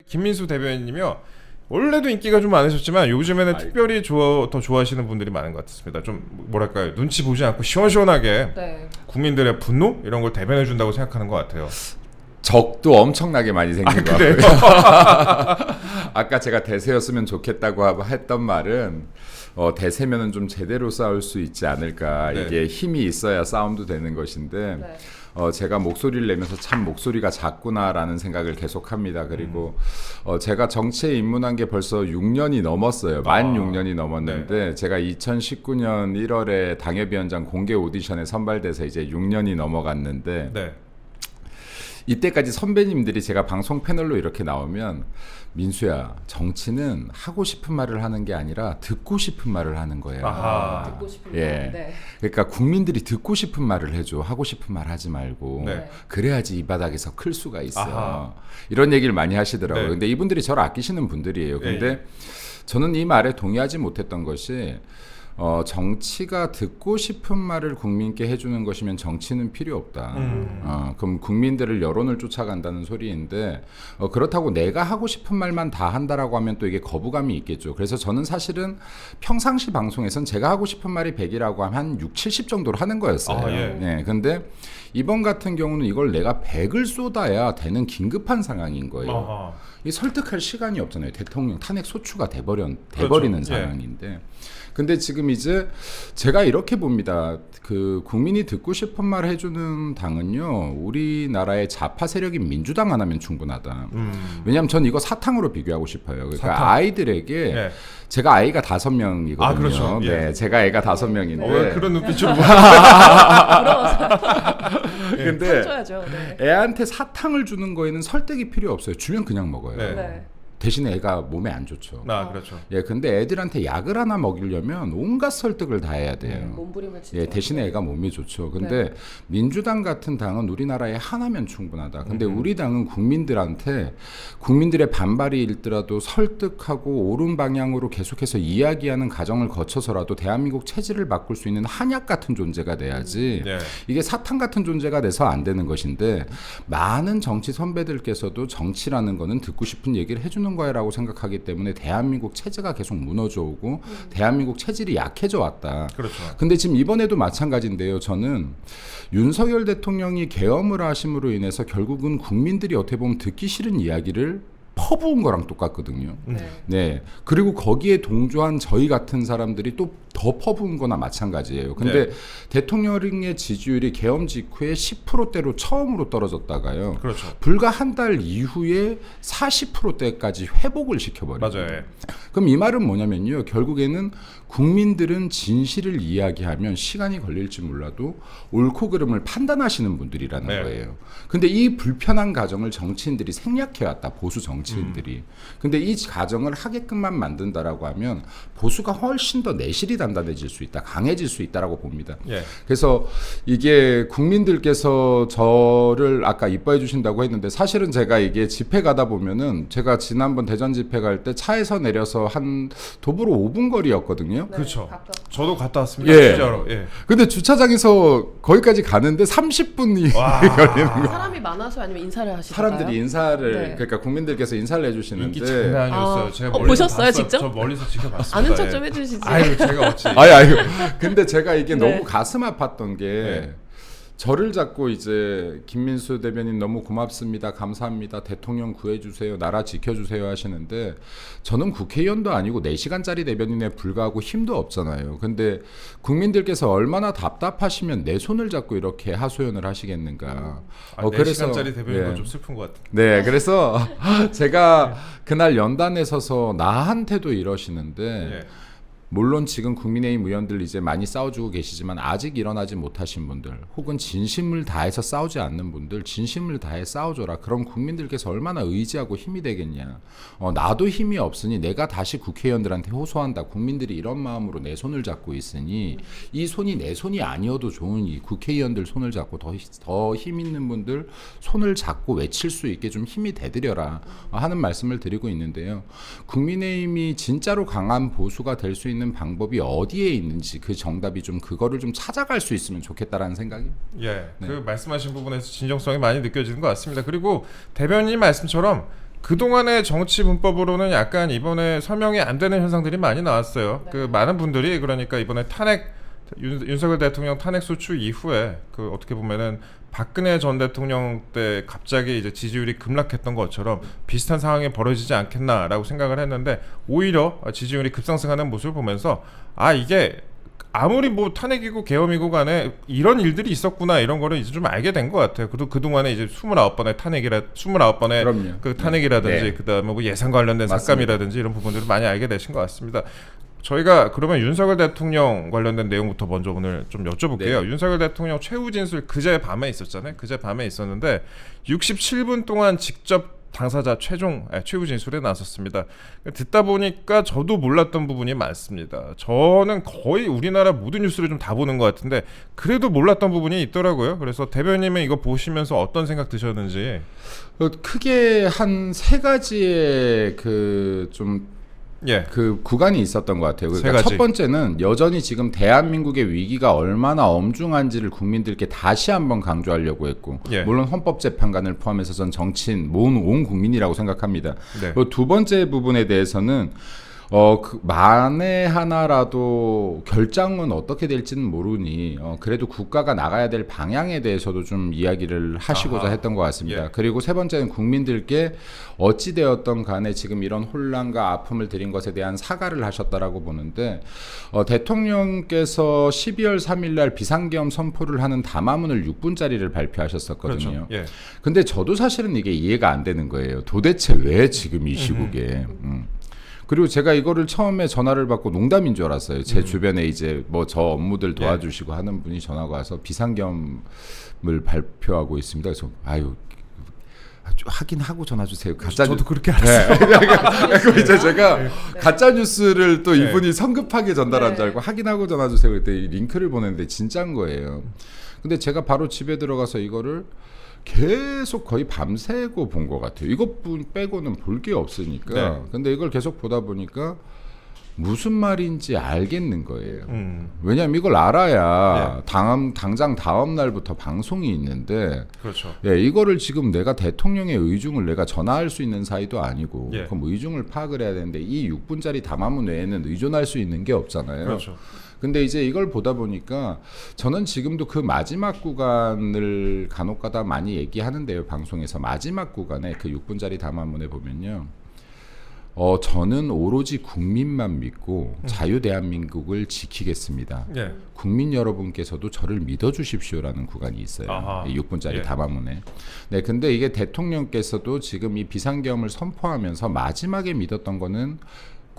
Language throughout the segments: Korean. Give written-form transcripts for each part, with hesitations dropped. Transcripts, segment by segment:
김민수 대변인님이요. 원래도 인기가 좀 많으셨지만 요즘에는 특별히 더 좋아하시는 분들이 많은 것 같습니다. 좀 뭐랄까요, 눈치 보지 않고 시원시원하게 네. 국민들의 분노 이런 걸 대변해 준다고 생각하는 것 같아요. 적도 엄청나게 많이 생긴 것 그래요? 같고요. 아까 제가 대세였으면 좋겠다고 했던 말은 대세면은 좀 제대로 싸울 수 있지 않을까. 네. 이게 힘이 있어야 싸움도 되는 것인데 네. 제가 목소리를 내면서 참 목소리가 작구나라는 생각을 계속합니다. 그리고 제가 정치에 입문한 게 벌써 6년이 넘었어요. 만 6년이 넘었는데 제가 2019년 1월에 당협위원장 공개 오디션에 선발돼서 이제 6년이 넘어갔는데 네. 이때까지 선배님들이 제가 방송 패널로 이렇게 나오면 민수야, 정치는 하고 싶은 말을 하는 게 아니라 듣고 싶은 말을 하는 거예요. 아하. 듣고 싶은 예. 거. 네. 그러니까 국민들이 듣고 싶은 말을 해줘. 하고 싶은 말 하지 말고. 네. 그래야지 이 바닥에서 클 수가 있어. 아하. 이런 얘기를 많이 하시더라고요. 네. 근데 이분들이 저를 아끼시는 분들이에요. 근데 예. 저는 이 말에 동의하지 못했던 것이 정치가 듣고 싶은 말을 국민께 해주는 것이면 정치는 필요 없다. 그럼 국민들을 여론을 쫓아간다는 소리인데 그렇다고 내가 하고 싶은 말만 다 한다라고 하면 또 이게 거부감이 있겠죠. 그래서 저는 사실은 평상시 방송에선 제가 하고 싶은 말이 100이라고 하면 한 6, 70 정도로 하는 거였어요. 아, 예. 네, 근데 이번 같은 경우는 이걸 내가 100을 쏟아야 되는 긴급한 상황인 거예요. 아하. 이 설득할 시간이 없잖아요. 대통령 탄핵 소추가 돼버리는 그렇죠. 상황인데. 근데 지금 이제 제가 이렇게 봅니다. 그 국민이 듣고 싶은 말 해주는 당은요, 우리나라의 좌파 세력인 민주당 하나면 충분하다. 왜냐하면 전 이거 사탕으로 비교하고 싶어요. 그러니까 사탕. 아이들에게 예. 제가 아이가 5명이거든요. 아, 그렇죠. 예. 네, 제가 애가 5명인데. 왜 그런 눈빛으로 근데 쳐줘야죠. 네. 애한테 사탕을 주는 거에는 설득이 필요 없어요. 주면 그냥 먹어요. 네. 네. 대신에 애가 몸에 안 좋죠. 그렇죠. 예, 근데 애들한테 약을 하나 먹이려면 온갖 설득을 다 해야 돼요. 몸부림을 진짜. 예, 대신에 애가 몸이 좋죠. 근데 민주당 같은 당은 우리나라에 하나면 충분하다. 근데 우리 당은 국민들한테 국민들의 반발이 일더라도 설득하고 옳은 방향으로 계속해서 이야기하는 과정을 거쳐서라도 대한민국 체질을 바꿀 수 있는 한약 같은 존재가 돼야지. 네. 이게 사탕 같은 존재가 돼서 안 되는 것인데 많은 정치 선배들께서도 정치라는 거는 듣고 싶은 얘기를 해주는 거야라고 생각하기 때문에 대한민국 체제가 계속 무너져 오고 대한민국 체질이 약해져 왔다. 그렇죠. 근데 지금 이번에도 마찬가지인데요. 저는 윤석열 대통령이 계엄을 하심으로 인해서 결국은 국민들이 어떻게 보면 듣기 싫은 이야기를 퍼부은 거랑 똑같거든요. 네. 그리고 거기에 동조한 저희 같은 사람들이 또 더 퍼부은 거나 마찬가지예요. 근데 대통령의 지지율이 계엄 직후에 10%대로 처음으로 떨어졌다가요. 그렇죠. 불과 한 달 이후에 40%대까지 회복을 시켜버려요. 맞아요. 그럼 이 말은 뭐냐면요. 결국에는 국민들은 진실을 이야기하면 시간이 걸릴지 몰라도 옳고 그름을 판단하시는 분들이라는 네. 거예요. 근데 이 불편한 가정을 정치인들이 생략해왔다. 보수 정치인들이. 근데 이 가정을 하게끔만 만든다라고 하면 보수가 훨씬 더 내실이 단단해질 수 있다. 강해질 수 있다라고 봅니다. 예. 그래서 이게 국민들께서 저를 아까 이뻐해 주신다고 했는데 사실은 제가 이게 집회 가다 보면은 제가 지난번 대전 집회 갈 때 차에서 내려서 한 도보로 5분 거리였거든요. 네, 그렇죠. 가까워. 저도 갔다 왔습니다. 예. 진짜로. 예. 근데 주차장에서 거기까지 가는데 30분이 와. 걸리는 거. 사람이 많아서 아니면 인사를 하시나요? 사람들이 인사를 네. 그러니까 국민들께서 인사를 해주시는데 인기 장난 아니었어요. 아. 제가 어, 멀리서 보셨어요, 봤어요. 직접? 저 멀리서 지켜봤습니다. 아는 척 예. 좀 해주시지. 아유, 제가 어찌. 아유. 근데 제가 이게 네. 너무 가슴 아팠던 게 네. 저를 잡고 이제 김민수 대변인 너무 고맙습니다. 감사합니다. 대통령 구해주세요. 나라 지켜주세요 하시는데 저는 국회의원도 아니고 4시간짜리 대변인에 불과하고 힘도 없잖아요. 근데 국민들께서 얼마나 답답하시면 내 손을 잡고 이렇게 하소연을 하시겠는가. 4시간짜리 대변인도 예. 좀 슬픈 것 같아요. 네, 그래서 제가 그날 연단에 서서 나한테도 이러시는데 예. 물론 지금 국민의힘 의원들 이제 많이 싸워주고 계시지만 아직 일어나지 못하신 분들 혹은 진심을 다해서 싸우지 않는 분들 진심을 다해 싸워줘라. 그럼 국민들께서 얼마나 의지하고 힘이 되겠냐. 나도 힘이 없으니 내가 다시 국회의원들한테 호소한다. 국민들이 이런 마음으로 내 손을 잡고 있으니 이 손이 내 손이 아니어도 좋은 이 국회의원들 손을 잡고 더 힘 있는 분들 손을 잡고 외칠 수 있게 좀 힘이 되드려라 하는 말씀을 드리고 있는데요. 국민의힘이 진짜로 강한 보수가 될 수 있는 방법이 어디에 있는지 그 정답이 좀 그거를 좀 찾아갈 수 있으면 좋겠다라는 생각이. 예, 네. 그 말씀하신 부분에서 진정성이 많이 느껴지는 것 같습니다. 그리고 대변인 말씀처럼 그동안의 정치 문법으로는 약간 이번에 설명이 안 되는 현상들이 많이 나왔어요. 네. 그 많은 분들이 그러니까 이번에 윤석열 대통령 탄핵 소추 이후에 그 어떻게 보면은 박근혜 전 대통령 때 갑자기 이제 지지율이 급락했던 것처럼 비슷한 상황이 벌어지지 않겠나라고 생각을 했는데 오히려 지지율이 급상승하는 모습을 보면서 아 이게 아무리 뭐 탄핵이고 계엄이고 간에 이런 일들이 있었구나 이런 거를 이제 좀 알게 된 것 같아요. 그동안에 이제 29번의 탄핵이라 29번의 그럼요. 그 탄핵이라든지 네. 그다음에 뭐 예산 관련된 맞습니다. 삭감이라든지 이런 부분들을 많이 알게 되신 것 같습니다. 저희가 그러면 윤석열 대통령 관련된 내용부터 먼저 오늘 좀 여쭤볼게요. 네. 윤석열 대통령 최후 진술 그제 밤에 있었잖아요. 그제 밤에 있었는데 67분 동안 직접 당사자 최후 진술에 나섰습니다. 듣다 보니까 저도 몰랐던 부분이 많습니다. 저는 거의 우리나라 모든 뉴스를 좀 다 보는 것 같은데 그래도 몰랐던 부분이 있더라고요. 그래서 대변인은 이거 보시면서 어떤 생각 드셨는지. 크게 한 세 가지의 그 예. 구간이 있었던 것 같아요. 세 그러니까 가지. 첫 번째는 여전히 지금 대한민국의 위기가 얼마나 엄중한지를 국민들께 다시 한번 강조하려고 했고, 예. 물론 헌법재판관을 포함해서 전 정치인 온 국민이라고 생각합니다. 네. 그리고 두 번째 부분에 대해서는 만에 하나라도 결정은 어떻게 될지는 모르니 그래도 국가가 나가야 될 방향에 대해서도 좀 이야기를 하시고자 아하. 했던 것 같습니다. 예. 그리고 세 번째는 국민들께 어찌 되었던 간에 지금 이런 혼란과 아픔을 드린 것에 대한 사과를 하셨다라고 보는데 대통령께서 12월 3일 날 비상계엄 선포를 하는 담화문을 6분짜리를 발표하셨었거든요. 그렇죠. 예. 근데 저도 사실은 이게 이해가 안 되는 거예요. 도대체 왜 지금 이 시국에 그리고 제가 이거를 처음에 전화를 받고 농담인 줄 알았어요. 제 주변에 이제 뭐 저 업무들 도와주시고 하는 분이 전화가 와서 비상계엄을 발표하고 있습니다. 그래서 아유 확인하고 전화 주세요. 저도 그렇게 알았어요. 그리고 이제 제가 가짜 뉴스를 또 네. 이분이 성급하게 전달한 줄 네. 알고 확인하고 전화 주세요. 그랬더니 링크를 보냈는데 진짜인 거예요. 근데 제가 바로 집에 들어가서 이거를 계속 거의 밤새고 본 것 같아요. 이것뿐 빼고는 볼 게 없으니까. 네. 근데 이걸 계속 보다 보니까 무슨 말인지 알겠는 거예요. 왜냐하면 이걸 알아야 당장 다음 날부터 방송이 있는데 그렇죠. 이거를 지금 내가 대통령의 의중을 내가 전화할 수 있는 사이도 아니고 예. 그럼 의중을 파악을 해야 되는데 이 6분짜리 담화문 외에는 의존할 수 있는 게 없잖아요. 그렇죠. 근데 이제 이걸 보다 보니까 저는 지금도 그 마지막 구간을 간혹가다 많이 얘기하는데요. 방송에서 마지막 구간에 그 6분짜리 담화문에 보면요. 저는 오로지 국민만 믿고 자유 대한민국을 지키겠습니다. 예. 국민 여러분께서도 저를 믿어주십시오라는 구간이 있어요. 아하. 이 6분짜리 예. 담화문에. 네, 근데 이게 대통령께서도 지금 이 비상계엄을 선포하면서 마지막에 믿었던 거는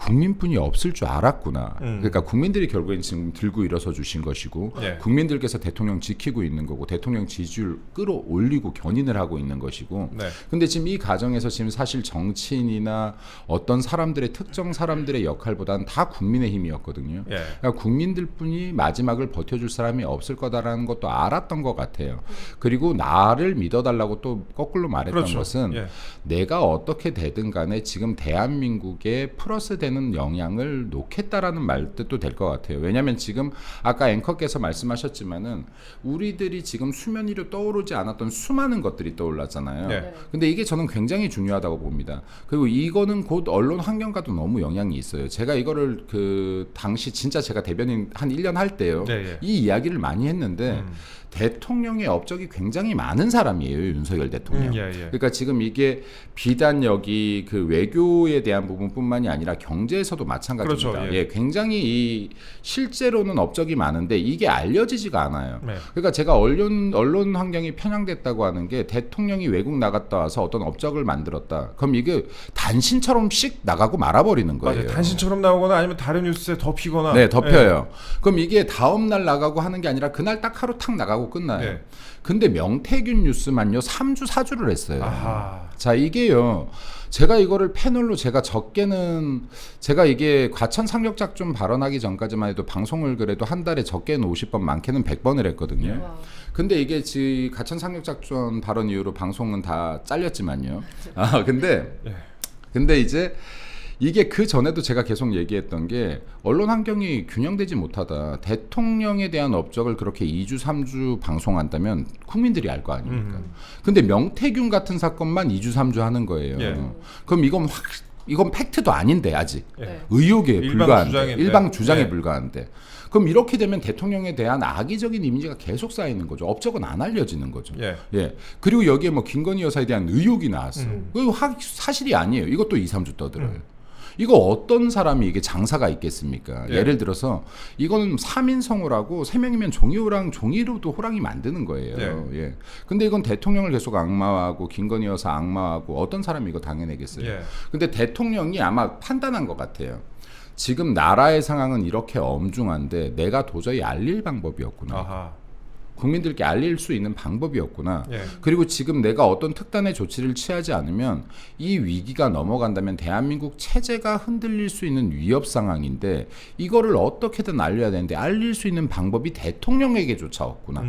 국민뿐이 없을 줄 알았구나. 그러니까 국민들이 결국엔 지금 들고 일어서 주신 것이고 예. 국민들께서 대통령 지키고 있는 거고 대통령 지지율 끌어올리고 견인을 하고 있는 것이고 네. 근데 지금 이 과정에서 지금 사실 정치인이나 어떤 사람들의 특정 사람들의 역할보다는 다 국민의 힘이었거든요. 예. 그러니까 국민들뿐이 마지막을 버텨줄 사람이 없을 거다라는 것도 알았던 것 같아요. 그리고 나를 믿어달라고 또 거꾸로 말했던 그렇죠. 것은 예. 내가 어떻게 되든 간에 지금 대한민국에 플러스 되는 영향을 놓겠다라는 말 뜻도 될 것 같아요. 왜냐하면 지금 아까 앵커께서 말씀하셨지만은 우리들이 지금 수면 위로 떠오르지 않았던 수많은 것들이 떠올랐잖아요. 네. 근데 이게 저는 굉장히 중요하다고 봅니다. 그리고 이거는 곧 언론 환경과도 너무 영향이 있어요. 제가 이거를 그 당시 진짜 제가 대변인 한 1년 할 때요. 네, 예. 이 이야기를 많이 했는데 대통령의 업적이 굉장히 많은 사람이에요. 윤석열 대통령. 예. 그러니까 지금 이게 비단 여기 그 외교에 대한 부분뿐만이 아니라 경제에서도 마찬가지입니다. 그렇죠, 예. 굉장히 이 실제로는 업적이 많은데 이게 알려지지가 않아요. 네. 그러니까 제가 언론 환경이 편향됐다고 하는 게 대통령이 외국 나갔다 와서 어떤 업적을 만들었다. 그럼 이게 단신처럼씩 나가고 말아버리는 거예요. 맞아요. 단신처럼 나오거나 아니면 다른 뉴스에 덮이거나. 네, 덮여요. 그럼 이게 다음 날 나가고 하는 게 아니라 그날 딱 하루 탁 나가고 끝나요. 네. 근데 명태균 뉴스만요 3주 4주를 했어요. 아하. 자, 이게요. 제가 이거를 패널로 제가 이게 과천 상륙작전 발언하기 전까지만 해도 방송을 그래도 한 달에 적게는 50번 많게는 100번을 했거든요. 와. 근데 이게 과천 상륙작전 발언 이후로 방송은 다 잘렸지만요. 근데 이제 이게 그 전에도 제가 계속 얘기했던 게 언론 환경이 균형되지 못하다. 대통령에 대한 업적을 그렇게 2주 3주 방송한다면 국민들이 알 거 아닙니까? 근데 명태균 같은 사건만 2주 3주 하는 거예요. 예. 그럼 이건 팩트도 아닌데 아직 네. 의혹에 일방 불과한데 주장인데. 일방 주장에 예. 불과한데 그럼 이렇게 되면 대통령에 대한 악의적인 이미지가 계속 쌓이는 거죠. 업적은 안 알려지는 거죠. 예. 그리고 여기에 뭐 김건희 여사에 대한 의혹이 나왔어. 그거 사실이 아니에요. 이것도 2, 3주 떠들어요. 이거 어떤 사람이 이게 장사가 있겠습니까? 예. 예를 들어서 이거는 3인 성호라고 3명이면 종이로도 호랑이 만드는 거예요. 예. 근데 이건 대통령을 계속 악마화하고 김건희 여사 악마화하고 어떤 사람이 이거 당해내겠어요. 예. 근데 대통령이 아마 판단한 것 같아요. 지금 나라의 상황은 이렇게 엄중한데 내가 도저히 알릴 방법이 없구나. 아하. 국민들께 알릴 수 있는 방법이었구나. 예. 그리고 지금 내가 어떤 특단의 조치를 취하지 않으면 이 위기가 넘어간다면 대한민국 체제가 흔들릴 수 있는 위협 상황인데 이거를 어떻게든 알려야 되는데 알릴 수 있는 방법이 대통령에게조차 없구나.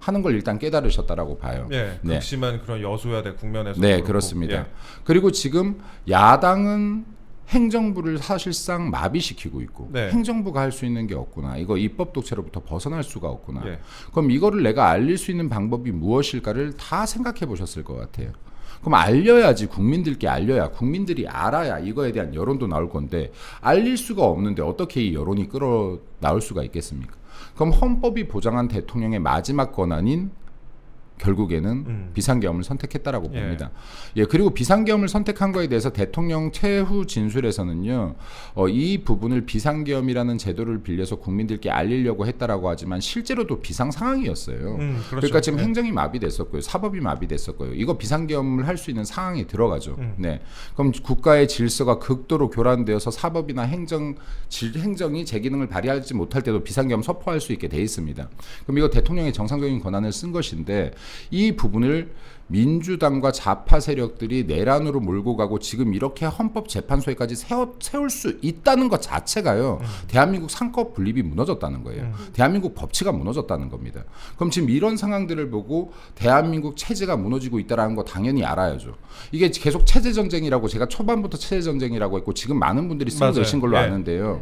하는 걸 일단 깨달으셨다라고 봐요. 예. 네. 극심한 그런 여소야대 국면에서 네, 그렇고. 그렇습니다. 예. 그리고 지금 야당은 행정부를 사실상 마비시키고 있고 네. 행정부가 할 수 있는 게 없구나. 이거 입법 독재로부터 벗어날 수가 없구나. 예. 그럼 이거를 내가 알릴 수 있는 방법이 무엇일까를 다 생각해 보셨을 것 같아요. 그럼 알려야지 국민들께 알려야 국민들이 알아야 이거에 대한 여론도 나올 건데 알릴 수가 없는데 어떻게 이 여론이 끌어 나올 수가 있겠습니까? 그럼 헌법이 보장한 대통령의 마지막 권한인 결국에는 비상계엄을 선택했다라고 예. 봅니다. 예, 그리고 비상계엄을 선택한 거에 대해서 대통령 최후 진술에서는요, 이 부분을 비상계엄이라는 제도를 빌려서 국민들께 알리려고 했다라고 하지만 실제로도 비상 상황이었어요. 그렇죠. 그러니까 지금 예. 행정이 마비됐었고요, 사법이 마비됐었고요. 이거 비상계엄을 할 수 있는 상황에 들어가죠. 네, 그럼 국가의 질서가 극도로 교란되어서 사법이나 행정이 제 기능을 발휘하지 못할 때도 비상계엄 선포할 수 있게 돼 있습니다. 그럼 이거 대통령의 정상적인 권한을 쓴 것인데. 이 부분을 민주당과 좌파 세력들이 내란으로 몰고 가고 지금 이렇게 헌법재판소에까지 세울 수 있다는 것 자체가요. 대한민국 상법 분립이 무너졌다는 거예요. 대한민국 법치가 무너졌다는 겁니다. 그럼 지금 이런 상황들을 보고 대한민국 체제가 무너지고 있다는 거 당연히 알아야죠. 이게 계속 체제전쟁이라고 제가 초반부터 체제전쟁이라고 했고 지금 많은 분들이 쓰고 맞아요. 계신 걸로 예. 아는데요.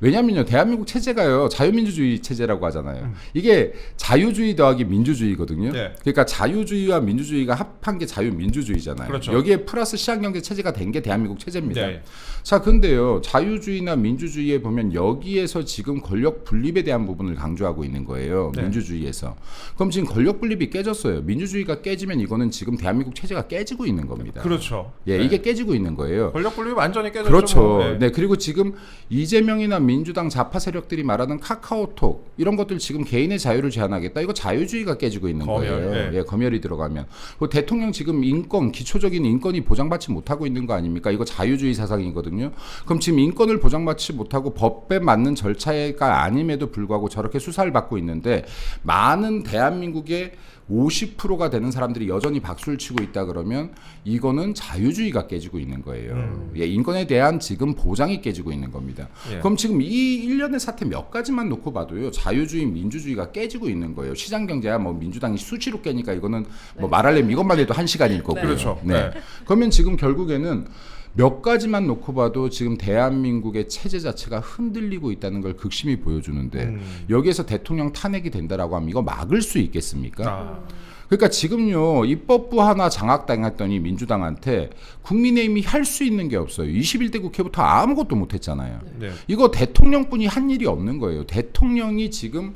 왜냐면요, 대한민국 체제가요, 자유민주주의 체제라고 하잖아요. 이게 자유주의 더하기 민주주의거든요. 네. 그러니까 자유주의와 민주주의가 합한 게 자유민주주의잖아요. 그렇죠. 여기에 플러스 시장경제 체제가 된 게 대한민국 체제입니다. 네. 자, 근데요, 자유주의나 민주주의에 보면 여기에서 지금 권력 분립에 대한 부분을 강조하고 있는 거예요. 네. 민주주의에서. 그럼 지금 권력 분립이 깨졌어요. 민주주의가 깨지면 이거는 지금 대한민국 체제가 깨지고 있는 겁니다. 그렇죠. 예, 네. 이게 깨지고 있는 거예요. 권력 분립이 완전히 깨졌죠. 그렇죠. 뭐. 네, 그리고 지금 이재명이나 민주당 좌파 세력들이 말하는 카카오톡 이런 것들 지금 개인의 자유를 제한하겠다. 이거 자유주의가 깨지고 있는 검열, 거예요. 예. 예, 검열이 들어가면. 그리고 대통령 지금 인권, 기초적인 인권이 보장받지 못하고 있는 거 아닙니까? 이거 자유주의 사상이거든요. 그럼 지금 인권을 보장받지 못하고 법에 맞는 절차가 아님에도 불구하고 저렇게 수사를 받고 있는데 많은 대한민국의 50%가 되는 사람들이 여전히 박수를 치고 있다 그러면 이거는 자유주의가 깨지고 있는 거예요. 예, 인권에 대한 지금 보장이 깨지고 있는 겁니다. 예. 그럼 지금 이 일련의 사태 몇 가지만 놓고 봐도요. 자유주의, 민주주의가 깨지고 있는 거예요. 시장경제야 뭐 민주당이 수치로 깨니까 이거는 뭐 말하려면 이것만 해도 1시간일 거고요. 그렇죠. 네. 네. 그러면 지금 결국에는 몇 가지만 놓고 봐도 지금 대한민국의 체제 자체가 흔들리고 있다는 걸 극심히 보여주는데 여기에서 대통령 탄핵이 된다라고 하면 이거 막을 수 있겠습니까? 아. 그러니까 지금요 입법부 하나 장악당했더니 민주당한테 국민의힘이 할 수 있는 게 없어요. 21대 국회부터 아무것도 못했잖아요. 네. 이거 대통령뿐이 한 일이 없는 거예요. 대통령이 지금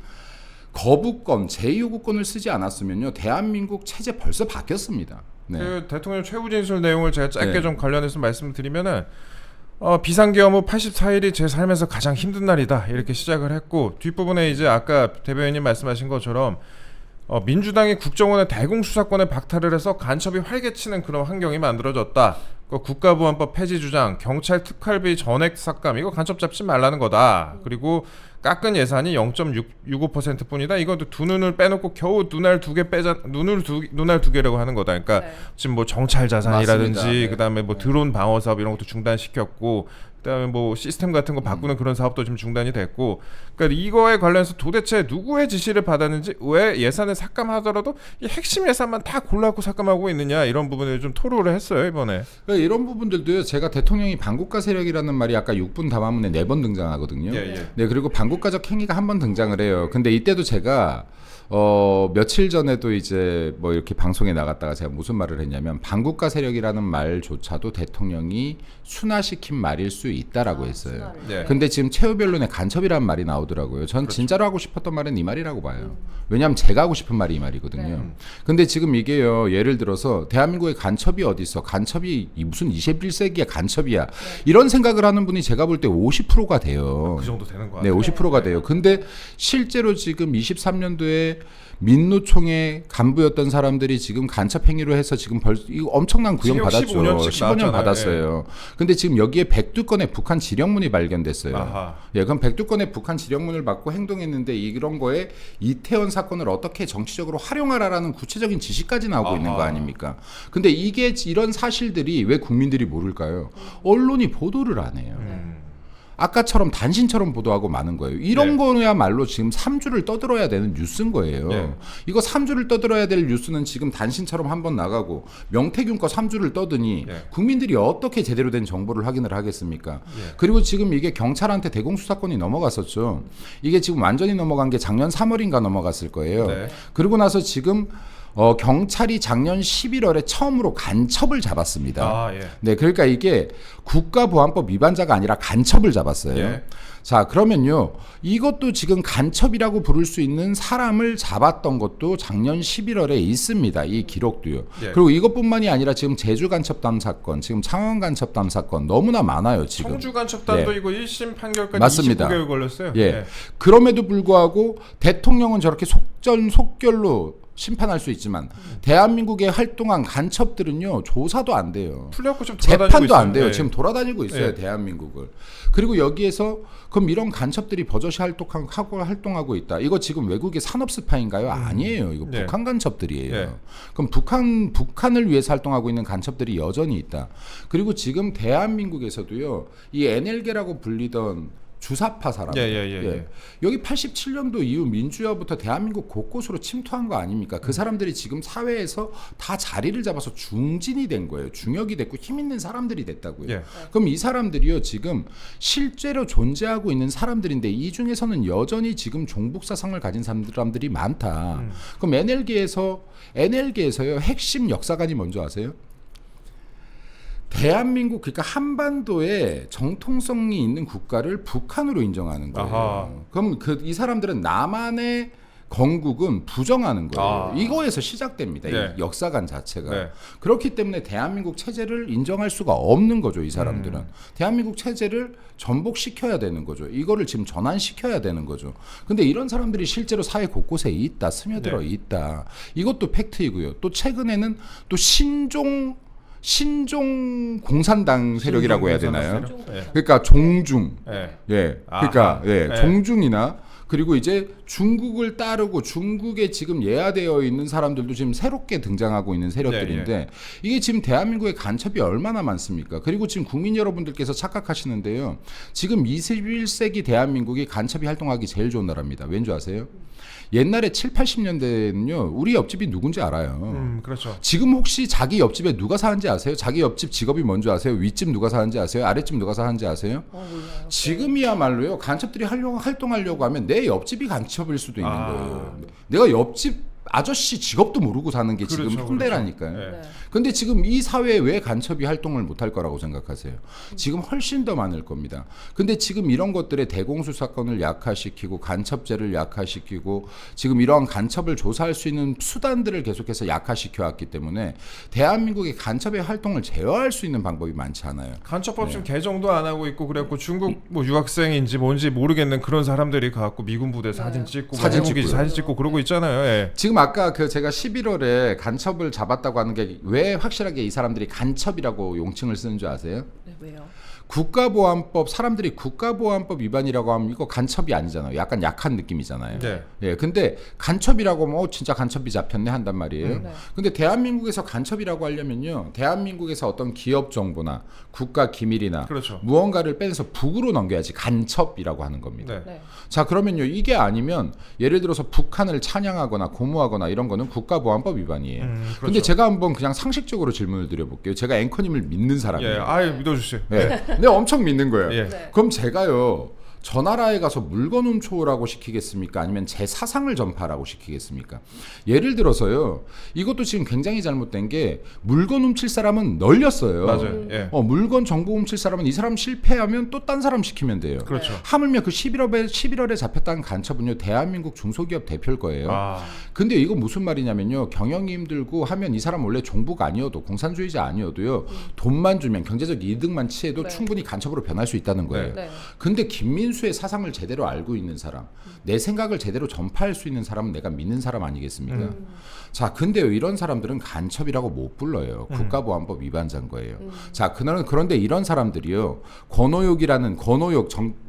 거부권, 제2요구권을 쓰지 않았으면요 대한민국 체제 벌써 바뀌었습니다. 네. 그 대통령 최후 진술 내용을 제가 짧게 네. 좀 관련해서 말씀드리면은 비상계엄 후 84일이 제 삶에서 가장 힘든 날이다 이렇게 시작을 했고 뒷부분에 이제 아까 대변인님 말씀하신 것처럼 민주당이 국정원의 대공수사권에 박탈을 해서 간첩이 활개치는 그런 환경이 만들어졌다. 국가보안법 폐지 주장, 경찰 특활비 전액 삭감 이거 간첩 잡지 말라는 거다. 그리고 깎은 예산이 0.65% 뿐이다. 이것도 두 눈을 빼놓고 겨우 눈알 두 개 빼자 눈알 두 개라고 하는 거다. 그러니까 네. 지금 뭐 정찰 자산이라든지 맞습니다. 네. 그다음에 뭐 드론 방어 사업 이런 것도 중단시켰고 그다음에 뭐 시스템 같은 거 바꾸는 그런 사업도 좀 중단이 됐고 그러니까 이거에 관련해서 도대체 누구의 지시를 받았는지 왜 예산을 삭감하더라도 이 핵심 예산만 다 골라갖고 삭감하고 있느냐 이런 부분을 좀 토로를 했어요 이번에. 그러니까 이런 부분들도요. 제가 대통령이 반국가 세력이라는 말이 아까 6분 담화문에 4번 등장하거든요. 예. 네, 그리고 반국가적 행위가 한 번 등장을 해요. 근데 이때도 제가 며칠 전에도 이제 뭐 이렇게 방송에 나갔다가 제가 무슨 말을 했냐면 반국가 세력이라는 말조차도 대통령이 순화시킨 말일 수 있다라고 했어요. 순화를. 예. 근데 지금 최후 변론에 간첩이라는 말이 나오더라고요. 전 진짜로 하고 싶었던 말은 이 말이라고 봐요. 왜냐하면 제가 하고 싶은 말이 이 말이거든요. 근데 지금 이게요. 예를 들어서 대한민국에 간첩이 어디 있어? 간첩이 무슨 21세기야 간첩이야. 이런 생각을 하는 분이 제가 볼 때 50%가 돼요. 그 정도 되는 거 네, 같아요. 50%가 돼요. 근데 실제로 지금 23년도에 민노총의 간부였던 사람들이 지금 간첩 행위로 해서 지금 이거 엄청난 구형 징역 받았죠. 15년씩 15년 나왔잖아요. 받았어요. 근데 지금 여기에 102건의 북한 지령문이 발견됐어요. 아하. 예, 그럼 102건의 북한 지령문을 받고 행동했는데 이런 거에 이태원 사건을 어떻게 정치적으로 활용하라라는 구체적인 지시까지 나오고 있는 거 아닙니까? 근데 이게 이런 사실들이 왜 국민들이 모를까요? 언론이 보도를 안 해요. 아까처럼 단신처럼 보도하고 많은 거예요. 이런 네. 거야말로 지금 3주를 떠들어야 되는 뉴스인 거예요. 네. 이거 3주를 떠들어야 될 뉴스는 지금 단신처럼 한번 나가고 명태균 거 3주를 떠드니 네. 국민들이 어떻게 제대로 된 정보를 확인을 하겠습니까? 네. 그리고 지금 이게 경찰한테 대공수사권이 넘어갔었죠. 이게 지금 완전히 넘어간 게 작년 3월인가 넘어갔을 거예요. 네. 그리고 나서 지금 경찰이 작년 11월에 처음으로 간첩을 잡았습니다. 아, 예. 네, 그러니까 이게 국가보안법 위반자가 아니라 간첩을 잡았어요. 예. 자, 그러면요. 이것도 지금 간첩이라고 부를 수 있는 사람을 잡았던 것도 작년 11월에 있습니다. 이 기록도요. 예. 그리고 이것뿐만이 아니라 지금 제주 간첩단 사건, 지금 창원 간첩단 사건 너무나 많아요, 지금. 청주 간첩단도 예. 이거 1심 판결까지 맞습니다. 29개월 걸렸어요. 예. 그럼에도 불구하고 대통령은 저렇게 속전속결로 심판할 수 있지만 대한민국에 활동한 간첩들은요 조사도 안 돼요. 풀려갖고 좀 돌아다니고 재판도 있어요. 안 돼요. 예. 지금 돌아다니고 있어요. 예. 대한민국을. 그리고 여기에서 그럼 이런 간첩들이 버젓이 활동하고 있다. 이거 지금 외국의 산업 스파인가요? 아니에요. 이거 예. 북한 간첩들이에요. 예. 그럼 북한을 위해서 활동하고 있는 간첩들이 여전히 있다. 그리고 지금 대한민국에서도요. 이 NL계라고 불리던 주사파 사람들. 예. 여기 87년도 이후 민주화부터 대한민국 곳곳으로 침투한 거 아닙니까? 그 사람들이 지금 사회에서 다 자리를 잡아서 중진이 된 거예요. 중역이 됐고 힘 있는 사람들이 됐다고요. 예. 그럼 이 사람들이요 지금 실제로 존재하고 있는 사람들인데 이 중에서는 여전히 지금 종북사상을 가진 사람들이 많다. 그럼 NL계에서요 핵심 역사관이 뭔지 아세요? 대한민국 그러니까 한반도에 정통성이 있는 국가를 북한으로 인정하는 거예요. 아하. 그럼 이 사람들은 남한의 건국은 부정하는 거예요. 아. 이거에서 시작됩니다. 네. 이 역사관 자체가. 네. 그렇기 때문에 대한민국 체제를 인정할 수가 없는 거죠. 이 사람들은. 대한민국 체제를 전복시켜야 되는 거죠. 이거를 지금 전환시켜야 되는 거죠. 근데 이런 사람들이 실제로 사회 곳곳에 있다. 스며들어 네. 있다. 이것도 팩트이고요. 또 최근에는 또 신종 공산당 세력이라고 해야 되나요? 예. 그러니까 종중. 예. 예. 그러니까 아하. 예. 예. 종중이나 그리고 이제 중국을 따르고 중국에 지금 예하되어 있는 사람들도 지금 새롭게 등장하고 있는 세력들인데 이게 지금 대한민국에 간첩이 얼마나 많습니까? 그리고 지금 국민 여러분들께서 착각하시는데요. 지금 21세기 대한민국이 간첩이 활동하기 제일 좋은 나라입니다. 왠지 아세요? 옛날에 7, 80년대에는요. 우리 옆집이 누군지 알아요. 그렇죠. 지금 혹시 자기 옆집에 누가 사는지 아세요? 자기 옆집 직업이 뭔지 아세요? 윗집 누가 사는지 아세요? 아랫집 누가 사는지 아세요? 몰라요. 지금이야말로요. 간첩들이 활동하려고 하면 내 옆집이 간첩일 수도 있는 거예요. 내가 옆집 아저씨 직업도 모르고 사는 게 지금 그렇죠, 현대라니까요. 그렇죠. 예. 네. 근데 지금 이 사회에 왜 간첩이 활동을 못할 거라고 생각하세요? 지금 훨씬 더 많을 겁니다. 근데 지금 이런 것들의 대공수사권을 약화시키고 간첩죄를 약화시키고 지금 이러한 간첩을 조사할 수 있는 수단들을 계속해서 약화시켜 왔기 때문에 대한민국의 간첩의 활동을 제어할 수 있는 방법이 많지 않아요. 간첩법 지금 개정도 안 하고 있고 그래갖고 중국 뭐 유학생인지 뭔지 모르겠는 그런 사람들이 가갖고 미군 부대 사진 찍고 사진 해군기 찍고요. 사진 찍고 그러고 있잖아요. 예. 지금 지금 아까 그 제가 11월에 간첩을 잡았다고 하는 게 왜 확실하게 이 사람들이 간첩이라고 용칭을 쓰는 줄 아세요? 네, 왜요? 국가보안법 사람들이 국가보안법 위반이라고 하면 이거 간첩이 아니잖아요. 약간 약한 느낌이잖아요. 네. 예, 근데 간첩이라고 하면 진짜 간첩이 잡혔네 한단 말이에요. 네. 근데 대한민국에서 간첩이라고 하려면요, 대한민국에서 어떤 기업 정보나 국가 기밀이나 그렇죠. 무언가를 빼서 북으로 넘겨야지 간첩이라고 하는 겁니다. 네. 네. 자, 그러면요, 이게 아니면 예를 들어서 북한을 찬양하거나 고무하거나 이런 거는 국가보안법 위반이에요. 그렇죠. 근데 제가 한번 그냥 상식적으로 질문을 드려볼게요. 제가 앵커님을 믿는 예, 사람이에요. 아예 믿어주세요. 네. 근데 엄청 믿는 거예요. 예. 네. 그럼 제가요, 저 나라에 가서 물건 훔쳐오라고 시키겠습니까? 아니면 제 사상을 전파하라고 시키겠습니까? 예를 들어서요, 이것도 지금 굉장히 잘못된 게 물건 훔칠 사람은 널렸어요. 맞아요. 예. 물건 정보 훔칠 사람은 이 사람 실패하면 또 딴 사람 시키면 돼요. 그렇죠. 하물며 그 11월에 잡혔다는 간첩은요, 대한민국 중소기업 대표일 거예요. 아, 근데 이거 무슨 말이냐면요, 경영이 힘들고 하면 이 사람 원래 종북 아니어도 공산주의자 아니어도요, 돈만 주면 경제적 이득만 취해도 네. 충분히 간첩으로 변할 수 있다는 거예요. 네. 근데 김민수의 사상을 제대로 알고 있는 사람, 내 생각을 제대로 전파할 수 있는 사람은 내가 믿는 사람 아니겠습니까? 자, 근데요, 이런 사람들은 간첩이라고 못 불러요. 국가보안법 위반자인 거예요. 자, 그런데 이런 사람들이요, 권오욕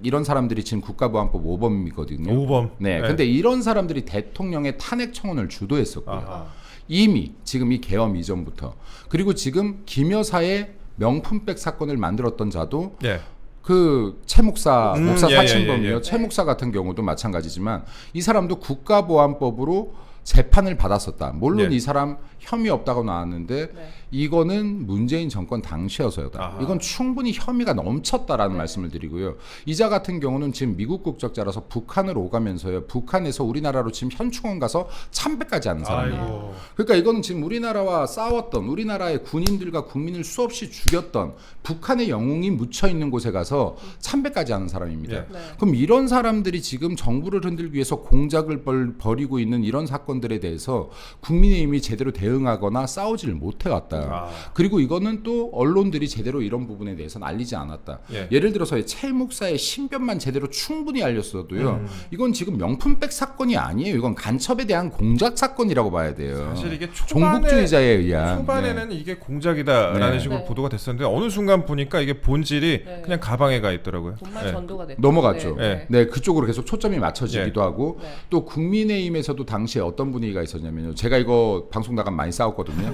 이런 사람들이 지금 국가보안법 5범이거든요. 5범. 네, 근데 이런 사람들이 대통령의 탄핵 청원을 주도했었고요. 아하. 이미 지금 이 계엄 이전부터, 그리고 지금 김 여사의 명품백 사건을 만들었던 자도 예. 그 최 목사 목사 예, 사칭범이요. 예, 예. 최 목사 같은 경우도 마찬가지지만 이 사람도 국가보안법으로 재판을 받았었다. 물론 예. 이 사람 혐의 없다고 나왔는데 네. 이거는 문재인 정권 당시여서다. 아하. 이건 충분히 혐의가 넘쳤다라는 말씀을 드리고요. 이자 같은 경우는 지금 미국 국적자라서 북한을 오가면서요. 북한에서 우리나라로 지금 현충원 가서 참배까지 하는 사람이에요. 아이고. 그러니까 이거는 지금 우리나라와 싸웠던, 우리나라의 군인들과 국민을 수없이 죽였던 북한의 영웅이 묻혀 있는 곳에 가서 참배까지 하는 사람입니다. 예. 네. 그럼 이런 사람들이 지금 정부를 흔들기 위해서 공작을 벌이고 있는 이런 사건들에 대해서 국민의힘이 제대로 대응하거나 싸우지를 못해왔다. 아. 그리고 이거는 또 언론들이 제대로 이런 부분에 대해서는 알리지 않았다. 예. 예를 들어서 최 목사의 신변만 제대로 충분히 알렸어도요. 이건 지금 명품백 사건이 아니에요. 이건 간첩에 대한 공작 사건이라고 봐야 돼요. 사실 이게 초반에 종북주의자에 의한. 초반에는 이게 공작이다라는 네. 식으로 네. 보도가 됐었는데 어느 순간 보니까 이게 본질이 네. 그냥 가방에 가 있더라고요. 정말 예. 전도가 됐죠. 넘어갔죠. 네. 네, 그쪽으로 계속 초점이 맞춰지기도 예. 하고 네. 또 국민의힘에서도 당시에 어떤 분위기가 있었냐면요. 제가 이거 방송 나가면 많이 싸웠거든요.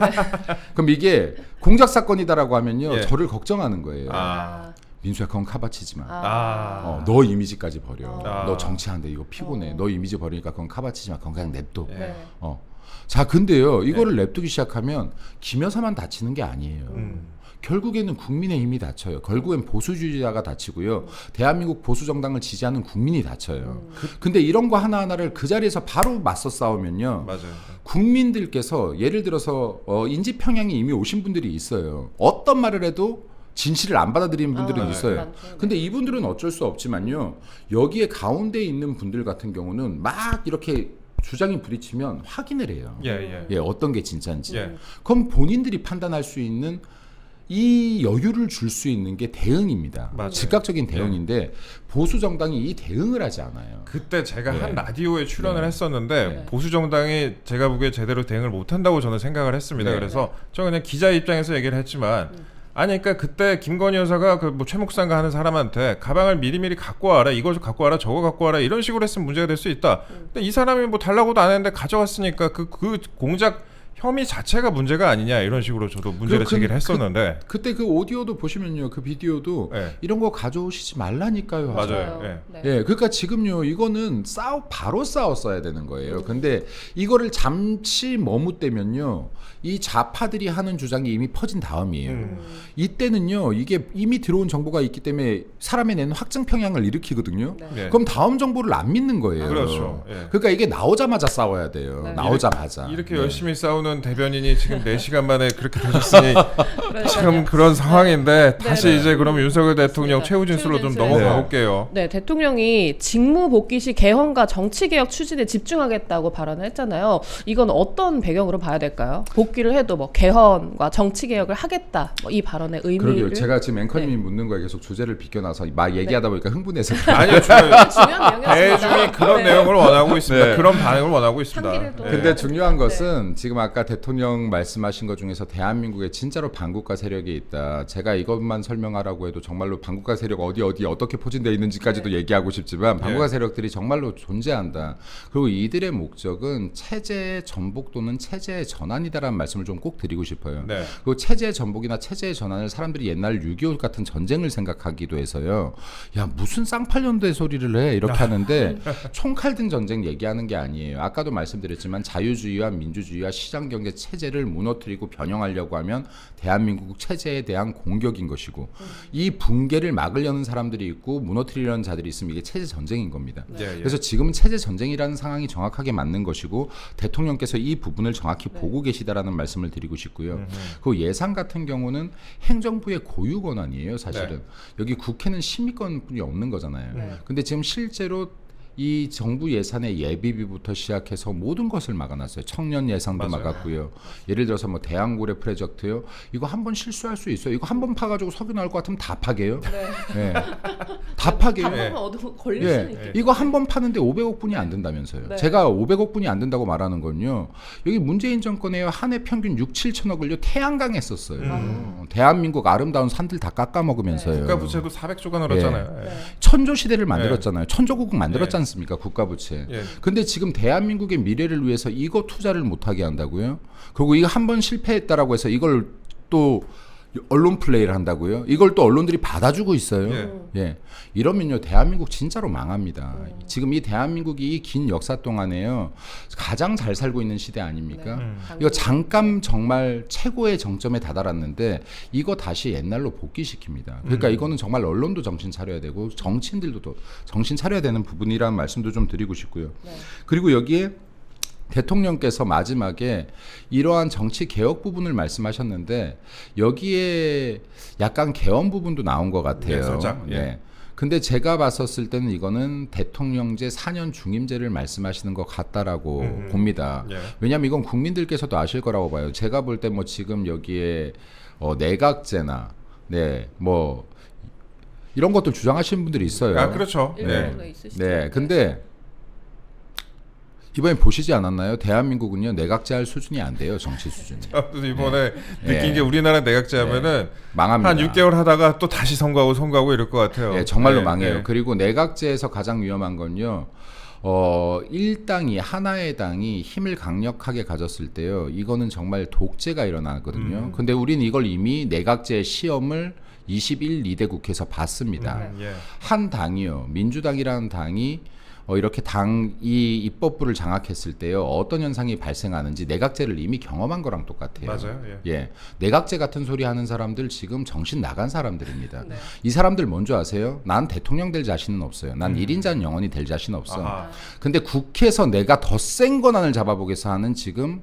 그럼 이게 공작 사건이다라고 하면요, 예. 저를 걱정하는 거예요. 아. 민수야, 그건 카바치지 마. 아. 너 이미지까지 버려. 아. 너 정치하는데 이거 피곤해. 너 이미지 버리니까 그건 카바치지 마. 그건 그냥 냅둬. 예. 네. 자, 근데요, 이거를 냅두기 시작하면 김 여사만 다치는 게 아니에요. 결국에는 국민의힘이 다쳐요. 결국엔 보수주의자가 다치고요. 대한민국 보수정당을 지지하는 국민이 다쳐요. 근데 이런 거 하나하나를 그 자리에서 바로 맞서 싸우면요. 맞아요. 국민들께서 예를 들어서 인지평양에 이미 오신 분들이 있어요. 어떤 말을 해도 진실을 안 받아들이는 분들은 아, 있어요. 많죠. 네. 근데 이분들은 어쩔 수 없지만요. 여기에 가운데 있는 분들 같은 경우는 막 이렇게 주장이 부딪히면 확인을 해요. 예. 예, 어떤 게 진짜인지. 예. 그럼 본인들이 판단할 수 있는 이 여유를 줄 수 있는 게 대응입니다. 맞아요. 즉각적인 대응인데 보수 정당이 이 대응을 하지 않아요. 그때 제가 네. 한 라디오에 출연을 네. 했었는데 네. 보수 정당이 제가 보기에 제대로 대응을 못한다고 저는 생각을 했습니다. 네. 그래서 저 그냥 기자 입장에서 얘기를 했지만 아니 그러니까 그때 김건희 여사가 그 뭐 최목상가 하는 사람한테 가방을 미리미리 갖고 와라, 이걸 갖고 와라, 저거 갖고 와라 이런 식으로 했으면 문제가 될 수 있다. 근데 이 사람이 뭐 달라고도 안 했는데 가져갔으니까 그 공작 혐의 자체가 문제가 아니냐 이런 식으로 저도 문제를 제기를 했었는데 그때 그 오디오도 보시면요, 그 비디오도 네. 이런 거 가져오시지 말라니까요. 맞아요. 맞아요. 예. 네. 예, 그러니까 지금요, 이거는 바로 싸웠어야 되는 거예요. 근데 이거를 잠시 머뭇대면요, 이 좌파들이 하는 주장이 이미 퍼진 다음이에요. 이때는요, 이게 이미 들어온 정보가 있기 때문에 사람의 내는 확증 평양을 일으키거든요. 네. 예. 그럼 다음 정보를 안 믿는 거예요. 그렇죠. 예. 그러니까 이게 나오자마자 싸워야 돼요. 네. 나오자마자. 이렇게 네. 열심히 싸운 나오는 대변인이 지금 4시간 만에 그렇게 되셨으니 그러니까요. 지금 그런 상황인데 다시 네. 이제 그러면 윤석열 대통령 맞습니다. 최후 진술로 좀 최후 넘어가 진술. 볼게요. 네, 대통령이 직무 복귀 시 개헌과 정치 개혁 추진에 집중하겠다고 발언을 했잖아요. 이건 어떤 배경으로 봐야 될까요? 복귀를 해도 뭐 개헌과 정치 개혁을 하겠다. 뭐 이 발언의 의미를 그러게요. 제가 지금 앵커님이 네. 묻는 거에 계속 주제를 비껴나서 막 얘기하다 보니까 흥분해서 아니요, 중요한 내용이었습니다. 대중이 그런 네. 내용을 원하고 있습니다. 네. 그런 반응을 원하고 있습니다. 상기를 또- 네. 근데 중요한 것은 지금 아까 대통령 말씀하신 것 중에서 대한민국에 진짜로 반국가 세력이 있다. 제가 이것만 설명하라고 해도 정말로 반국가 세력 어디 어떻게 포진되어 있는지까지도 얘기하고 싶지만 반국가 세력들이 정말로 존재한다. 그리고 이들의 목적은 체제의 전복 또는 체제의 전환이다라는 말씀을 좀 꼭 드리고 싶어요. 네. 그 체제의 전복이나 체제의 전환을 사람들이 옛날 6.25 같은 전쟁을 생각하기도 해서요. 야 무슨 쌍팔년대 소리를 해 이렇게 하는데 총칼등 전쟁 얘기하는 게 아니에요. 아까도 말씀드렸지만 자유주의와 민주주의와 시장경제 체제를 무너뜨리고 변형하려고 하면 대한민국 체제에 대한 공격인 것이고 이 붕괴를 막으려는 사람들이 있고 무너뜨리려는 자들이 있으면 이게 체제 전쟁인 겁니다. 예, 예. 그래서 지금은 체제 전쟁이라는 상황이 정확하게 맞는 것이고 대통령께서 이 부분을 정확히 보고 계시다라는 말씀을 드리고 싶고요. 그 예산 같은 경우는 행정부의 고유 권한이에요, 사실은. 네. 여기 국회는 심의권뿐이 없는 거잖아요. 네. 근데 지금 실제로 이 정부 예산의 예비비부터 시작해서 모든 것을 막아놨어요. 청년 예산도 맞아요. 막았고요. 예를 들어서 뭐 대왕고래 프로젝트요. 이거 한 번 실수할 수 있어요. 이거 한 번 파가지고 석유 나올 것 같으면 다 파게요. 네. 다 파게요. 한번 얻어 걸릴 예, 수는 있겠죠. 이거 한 번 파는데 500억 분이 안 된다면서요. 네. 제가 500억 분이 안 된다고 말하는 건요. 여기 문재인 정권에 한 해 평균 6, 7천억을요 태양광에 썼어요. 대한민국 아름다운 산들 다 깎아 먹으면서요. 국가부채도 400조가 늘었잖아요. 예. 네. 천조 시대를 만들었잖아요. 천조국 만들었지 예. 않습니까? 국가부채. 예. 근데 지금 대한민국의 미래를 위해서 이거 투자를 못하게 한다고요? 그리고 이거 한 번 실패했다라고 해서 이걸 또 언론 플레이를 한다고요? 이걸 또 언론들이 받아주고 있어요. 예. 이러면요 대한민국 진짜로 망합니다. 지금 이 대한민국이 이 긴 역사 동안에요 가장 잘 살고 있는 시대 아닙니까? 이거 잠깐 정말 최고의 정점에 다다랐는데 이거 다시 옛날로 복귀시킵니다. 그러니까 이거는 정말 언론도 정신 차려야 되고 정치인들도 또 정신 차려야 되는 부분이라는 말씀도 좀 드리고 싶고요. 네. 그리고 여기에 대통령께서 마지막에 이러한 정치 개혁 부분을 말씀하셨는데 여기에 약간 개헌 부분도 나온 것 같아요. 네, 살짝. 예. 네. 근데 제가 봤었을 때는 이거는 대통령제 4년 중임제를 말씀하시는 것 같다라고 봅니다. 예. 왜냐하면 이건 국민들께서도 아실 거라고 봐요. 제가 볼 때 뭐 지금 여기에 내각제나 뭐 이런 것들 주장하시는 분들이 있어요. 아 그렇죠. 일본에 네. 있으시죠. 네, 근데 이번에 보시지 않았나요? 대한민국은요 내각제 할 수준이 안 돼요 정치 수준이. 아무튼 이번에 네. 느낀 게 우리나라 내각제 하면은 망합니다. 한 6개월 하다가 또 다시 선거하고 이럴 것 같아요. 네, 정말로 네, 망해요. 네. 그리고 내각제에서 가장 위험한 건요. 일당이 하나의 당이 힘을 강력하게 가졌을 때요. 이거는 정말 독재가 일어나거든요. 근데 우리는 이걸 이미 내각제 시험을 21, 2대 국회에서 봤습니다. 예. 한 당이요. 민주당이라는 당이 이렇게 이 입법부를 장악했을 때요. 어떤 현상이 발생하는지 내각제를 이미 경험한 거랑 똑같아요. 맞아요. 예. 내각제 같은 소리 하는 사람들 지금 정신 나간 사람들입니다. 네. 이 사람들 뭔지 아세요? 난 대통령 될 자신은 없어요. 난 1인자는 영원히 될 자신 없어. 아하. 근데 국회에서 내가 더 센 권한을 잡아보겠어 하는 지금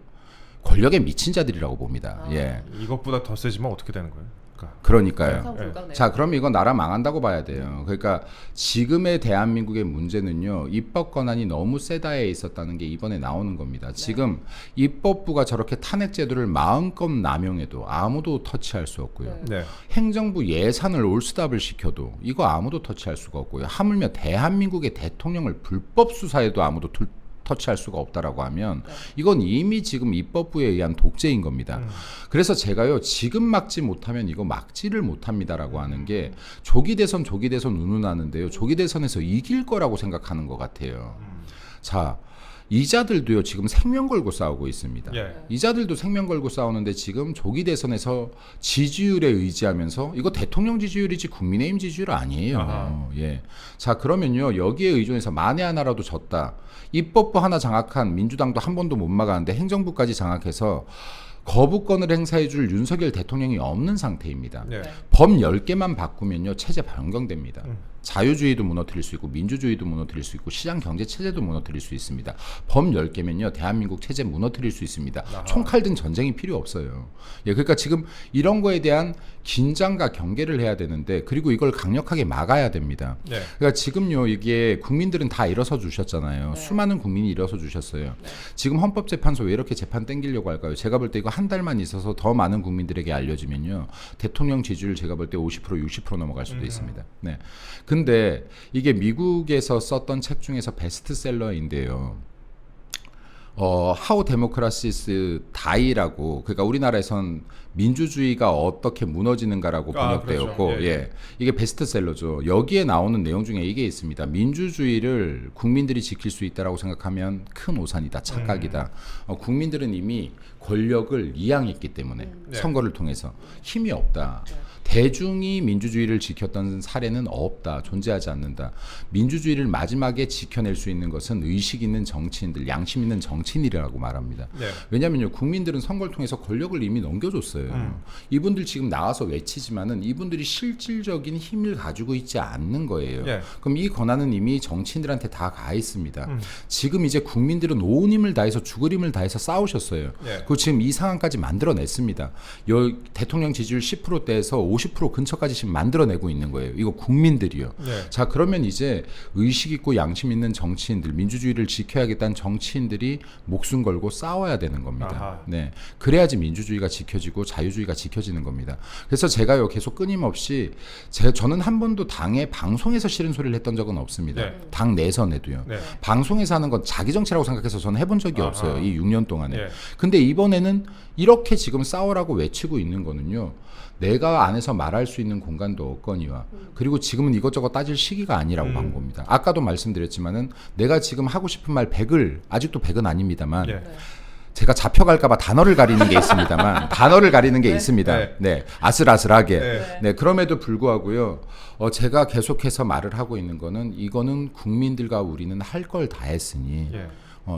권력에 미친 자들이라고 봅니다. 예. 이것보다 더 세지면 어떻게 되는 거예요? 그러니까요. 상상불가네요. 자, 그럼 이건 나라 망한다고 봐야 돼요. 그러니까 지금의 대한민국의 문제는요, 입법 권한이 너무 세다에 있었다는 게 이번에 나오는 겁니다. 지금 입법부가 저렇게 탄핵 제도를 마음껏 남용해도 아무도 터치할 수 없고요. 네. 행정부 예산을 올스탑을 시켜도 이거 아무도 터치할 수가 없고요. 하물며 대한민국의 대통령을 불법 수사해도 아무도 터치할 수가 없다라고 하면 이건 이미 지금 입법부에 의한 독재인 겁니다. 그래서 제가요 지금 막지 못하면 이거 막지를 못합니다라고 하는 게 조기 대선 운운하는데요. 조기 대선에서 이길 거라고 생각하는 것 같아요. 자, 이자들도요 지금 생명 걸고 싸우고 있습니다. 예. 이자들도 생명 걸고 싸우는데 지금 조기 대선에서 지지율에 의지하면서 이거 대통령 지지율이지 국민의힘 지지율 아니에요. 아하. 예. 자, 그러면요 여기에 의존해서 만에 하나라도 졌다. 입법부 하나 장악한 민주당도 한 번도 못 막았는데 행정부까지 장악해서 거부권을 행사해줄 윤석열 대통령이 없는 상태입니다. 예. 네. 법 10개만 바꾸면요 체제 변경됩니다. 자유주의도 무너뜨릴 수 있고 민주주의도 무너뜨릴 수 있고 시장 경제 체제도 무너뜨릴 수 있습니다. 범 10개면요 대한민국 체제 무너뜨릴 수 있습니다. 아하. 총칼 등 전쟁이 필요 없어요. 예, 그러니까 지금 이런 거에 대한 긴장과 경계를 해야 되는데 그리고 이걸 강력하게 막아야 됩니다. 네. 그러니까 지금요 이게 국민들은 다 일어서 주셨잖아요. 네. 수많은 국민이 일어서 주셨어요. 지금 헌법재판소 왜 이렇게 재판 땡기려고 할까요? 제가 볼 때 이거 한 달만 있어서 더 많은 국민들에게 알려지면요 대통령 지지율 제가 볼 때 50% 60% 넘어갈 수도 있습니다. 네. 근데 이게 미국에서 썼던 책 중에서 베스트셀러인데요. How Democracies Die라고 그러니까 우리나라에선 민주주의가 어떻게 무너지는가라고 번역되었고 그렇죠. 예. 이게 베스트셀러죠. 여기에 나오는 내용 중에 이게 있습니다. 민주주의를 국민들이 지킬 수 있다라고 생각하면 큰 오산이다, 착각이다. 국민들은 이미 권력을 이양했기 때문에 네. 선거를 통해서 힘이 없다. 대중이 민주주의를 지켰던 사례는 없다. 존재하지 않는다. 민주주의를 마지막에 지켜낼 수 있는 것은 의식 있는 정치인들, 양심 있는 정치인이라고 말합니다. 네. 왜냐하면요, 국민들은 선거를 통해서 권력을 이미 넘겨줬어요. 이분들 지금 나와서 외치지만은 이분들이 실질적인 힘을 가지고 있지 않는 거예요. 예. 그럼 이 권한은 이미 정치인들한테 다 가 있습니다. 지금 이제 국민들은 온 힘을 다해서 죽을 힘을 다해서 싸우셨어요. 예. 그리고 지금 이 상황까지 만들어냈습니다. 대통령 지지율 10%대에서 50% 근처까지 지금 만들어내고 있는 거예요. 이거 국민들이요. 예. 자, 그러면 이제 의식 있고 양심 있는 정치인들, 민주주의를 지켜야겠다는 정치인들이 목숨 걸고 싸워야 되는 겁니다. 아하. 네, 그래야지 민주주의가 지켜지고 자유주의가 지켜지는 겁니다. 그래서 제가요 계속 끊임없이 저는 한 번도 당의 방송에서 싫은 소리를 했던 적은 없습니다. 네. 당 내선에도요. 네. 방송에서 하는 건 자기 정치라고 생각해서 저는 해본 적이 아하. 없어요. 이 6년 동안에. 예. 근데 이번에는 이렇게 지금 싸우라고 외치고 있는 거는요. 내가 안에서 말할 수 있는 공간도 없거니와 그리고 지금은 이것저것 따질 시기가 아니라고 한 겁니다. 아까도 말씀드렸지만은 내가 지금 하고 싶은 말 100을 아직도 100은 아닙니다만 예. 제가 잡혀갈까봐 단어를 가리는 게 있습니다만 단어를 가리는 게 있습니다. 네. 네, 아슬아슬하게. 네. 네, 그럼에도 불구하고요. 제가 계속해서 말을 하고 있는 거는 이거는 국민들과 우리는 할 걸 다 했으니 예.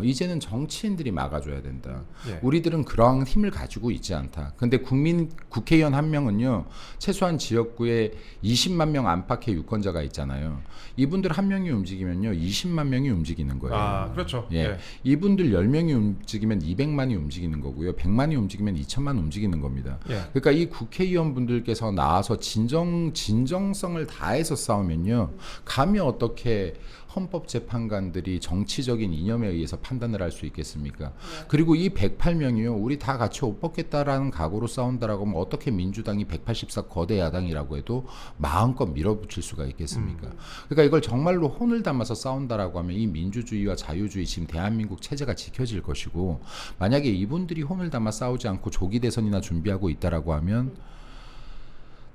이제는 정치인들이 막아줘야 된다. 예. 우리들은 그러한 힘을 가지고 있지 않다. 근데 국회의원 한 명은요, 최소한 지역구에 20만 명 안팎의 유권자가 있잖아요. 이분들 한 명이 움직이면요, 20만 명이 움직이는 거예요. 아, 그렇죠. 예. 예. 이분들 10명이 움직이면 200만이 움직이는 거고요. 100만이 움직이면 2천만 움직이는 겁니다. 예. 그러니까 이 국회의원분들께서 나와서 진정성을 다해서 싸우면요. 감히 어떻게 헌법재판관들이 정치적인 이념에 의해서 판단을 할 수 있겠습니까? 그리고 이 108명이요. 우리 다 같이 옷 벗겠다라는 각오로 싸운다라고 하면 어떻게 민주당이 184 거대 야당이라고 해도 마음껏 밀어붙일 수가 있겠습니까? 그러니까 이걸 정말로 혼을 담아서 싸운다라고 하면 이 민주주의와 자유주의 지금 대한민국 체제가 지켜질 것이고 만약에 이분들이 혼을 담아 싸우지 않고 조기 대선이나 준비하고 있다라고 하면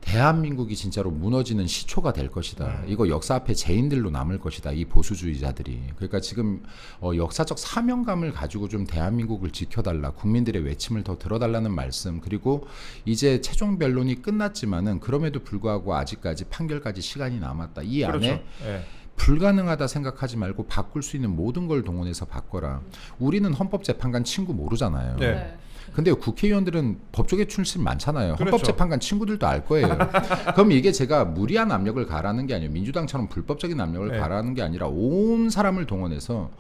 대한민국이 진짜로 무너지는 시초가 될 것이다. 이거 역사 앞에 죄인들로 남을 것이다. 이 보수주의자들이. 그러니까 지금 역사적 사명감을 가지고 좀 대한민국을 지켜달라. 국민들의 외침을 더 들어달라는 말씀. 그리고 이제 최종 변론이 끝났지만은 그럼에도 불구하고 아직까지 판결까지 시간이 남았다. 이 안에 그렇죠. 예. 불가능하다 생각하지 말고 바꿀 수 있는 모든 걸 동원해서 바꿔라. 우리는 헌법재판관 친구 모르잖아요. 네. 근데 국회의원들은 법조계 출신 많잖아요. 그렇죠. 헌법재판관 친구들도 알 거예요. 그럼 이게 제가 무리한 압력을 가라는 게 아니에요. 민주당처럼 불법적인 압력을 네. 가라는 게 아니라 온 사람을 동원해서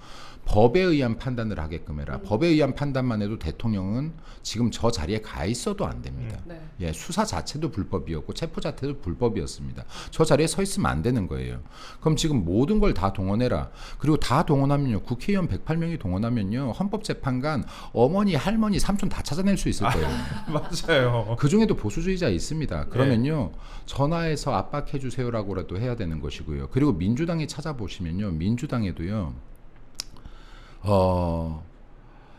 법에 의한 판단을 하게끔 해라. 법에 의한 판단만 해도 대통령은 지금 저 자리에 가 있어도 안 됩니다. 네. 예, 수사 자체도 불법이었고 체포 자체도 불법이었습니다. 저 자리에 서 있으면 안 되는 거예요. 그럼 지금 모든 걸 다 동원해라. 그리고 다 동원하면요. 국회의원 108명이 동원하면요. 헌법재판관 어머니, 할머니, 삼촌 다 찾아낼 수 있을 거예요. 맞아요. 그 중에도 보수주의자 있습니다. 그러면요. 전화해서 압박해 주세요라고라도 해야 되는 것이고요. 그리고 민주당에 찾아보시면요. 민주당에도요.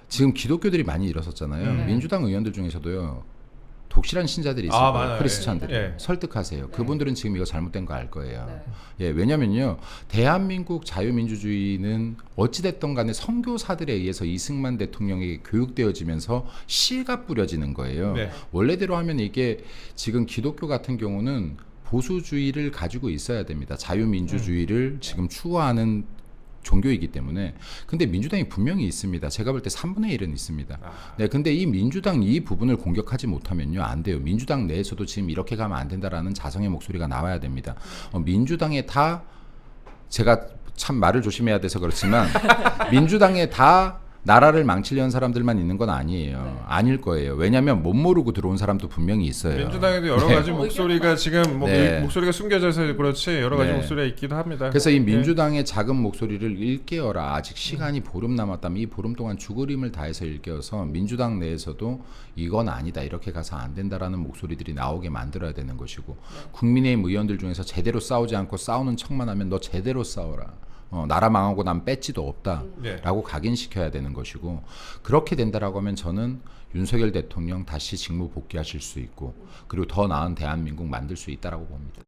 지금 기독교들이 많이 일어섰잖아요. 민주당 의원들 중에서도요. 독실한 신자들이 있을 아, 거예요. 맞아요. 크리스찬들이. 예. 설득하세요. 그분들은 지금 이거 잘못된 거 알 거예요. 네. 예, 왜냐면요. 대한민국 자유민주주의는 어찌됐든 간에 선교사들에 의해서 이승만 대통령에게 교육되어지면서 씨가 뿌려지는 거예요. 네. 원래대로 하면 이게 지금 기독교 같은 경우는 보수주의를 가지고 있어야 됩니다. 자유민주주의를 지금 추구하는 종교이기 때문에. 근데 민주당이 분명히 있습니다. 제가 볼 때 3분의 1은 있습니다. 네, 근데 이 민주당 이 부분을 공격하지 못하면요, 안 돼요. 민주당 내에서도 지금 이렇게 가면 안 된다라는 자성의 목소리가 나와야 됩니다. 민주당에 다, 제가 참 말을 조심해야 돼서 그렇지만 민주당에 다 나라를 망치려는 사람들만 있는 건 아니에요. 아닐 거예요. 왜냐하면 못 모르고 들어온 사람도 분명히 있어요. 민주당에도 여러 가지 목소리가 지금 뭐 네. 목소리가 숨겨져서 그렇지 여러 가지 네. 목소리가 있기도 합니다. 그래서 이 민주당의 작은 목소리를 일깨워라. 아직 시간이 보름 남았다면 이 보름 동안 죽을 힘을 다해서 일깨워서 민주당 내에서도 이건 아니다, 이렇게 가서 안 된다라는 목소리들이 나오게 만들어야 되는 것이고, 국민의힘 의원들 중에서 제대로 싸우지 않고 싸우는 척만 하면 너 제대로 싸워라. 나라 망하고 난 배지도 없다라고 각인시켜야 되는 것이고, 그렇게 된다라고 하면 저는 윤석열 대통령 다시 직무 복귀하실 수 있고, 그리고 더 나은 대한민국 만들 수 있다라고 봅니다.